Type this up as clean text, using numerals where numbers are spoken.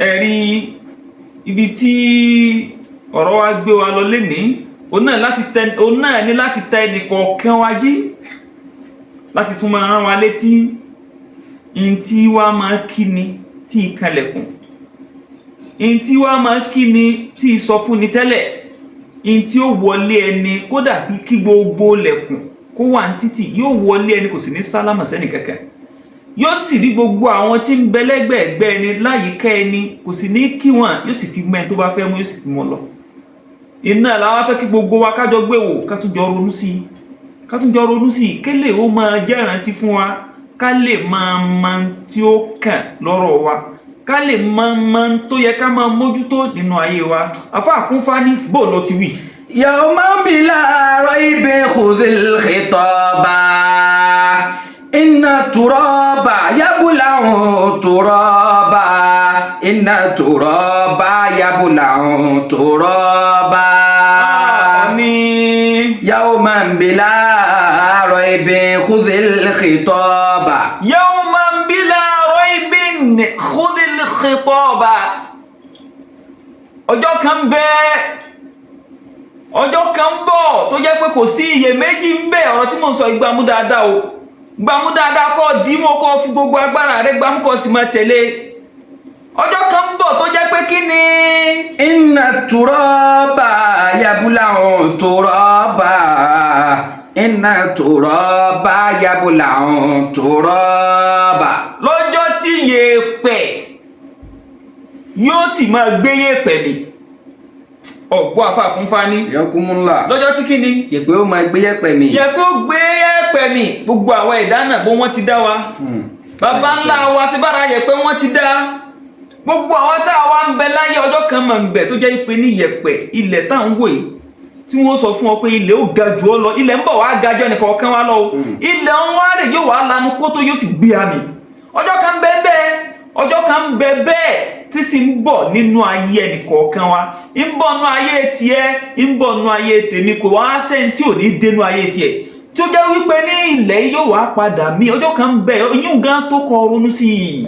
ẹ̀rí ibi tí ọ̀rọ̀ wa gbé wa lọ lénìí òun náà ní láti tẹ ẹnìkọ̀ọ̀kan wa jí láti tún máa rán wa létí in tí wá máa kí ni tí ìkànlẹ̀kùn, in tí wá máa kí ni tí ìsọfúnni tẹ́lẹ̀, in tí ó wọlé ẹni kódà kí gbogbo lẹ̀kùn kó wà ní títì yóò wọlé ẹni kò sì ní sálámà sẹ́nì kankan, yóò sì rí gbogbo àwọn tí ń bẹ lẹ́gbẹ̀ẹ́gbẹ́ ẹni láyìíká ẹni kò sì ní kí wọn, yóò sì fi mẹ́rin tó bá fẹ́ mú yóò sì fi mọ́ lọ. Iná làwọn fẹ́ kí gbogbo wa kájọ gbé wò ká tún jọ ronú sí i kélé ó máa jẹ́ ìrántí fún wa, ká lè máa mọ tí ó kàn lọ́rọ̀ wa, ká lè máa mọ tó yẹ ká máa mójútó nínú ayé wa. Àfáà Kúnfání bó ló ti wí. Yawman bila raybin khudhil khitaba inna turaba yabula'u turaba inna turaba yabula'u turaba. Yawman bila raybin khudhil khitaba. Yawman bila raybin khudhil khitaba. Ọjọ́ kan bọ̀ tó jẹ́ pé kò sí iyèméjì ń bẹ. Ọ̀rọ̀ tí mo sọ ìgbàmú dáadáa o, gbàmú dáadáa kọ́ dìímọ̀ kọ́ fi gbogbo agbára rẹ̀ gbàmú kọ́ sì máa tẹ̀lé. Ọjọ́ kan bọ̀ tó jẹ́ pé kí ni. Inna turaba yabula'u turaba inna turaba yabula'u turaba. Lọ́jọ́ tí yèèpẹ̀ yóò sì máa gbé yèèpẹ̀ mi. Ọ̀gbọ́ Àfáà Kúnfání. Yakumula. Lọ́jọ́ tí kí ni. Yèèpẹ̀ ó máa gbé yèèpẹ̀ mi. Yèèpẹ̀ ó gbé yèèpẹ̀ mi. Gbogbo àwọn ẹ̀dá náà bó wọ́n ti dá wa. Bàbá ńlá wa sí bára yèèpẹ̀ wọ́n ti dá. Gbogbo àwọn tá a wá ń bẹ láyé ọjọ́ kan máa ń bẹ tó jẹ́ pé ní yèèpẹ̀ ilẹ̀ tá ń wò yìí tí wọ́n sọ fún ọ pé ilẹ̀ ó ga jù ọ lọ, ilẹ̀ ń bọ̀ wá ga jù ẹnìkọ̀ọ̀kan wá lọ o. Ilẹ̀ ń wá rè yóò wá lanu kótó yóò sì gbé àmì. Ọjọ́ kan bẹ bẹ́ẹ̀ tí sì ń bọ̀ nínú ayé ẹnìkọ̀ọ̀kan wa, ń bọ̀ nínú ayé tiẹ̀, ń bọ̀ nínú ayé tèmi, kò wá sẹ́ni tí ò ní dénú ayé tiẹ̀ tí ó jẹ́ wípé ní ilẹ̀ yóò wá padà mí. Ọjọ́ kan bẹ yín gan tó kọ ronú sí i.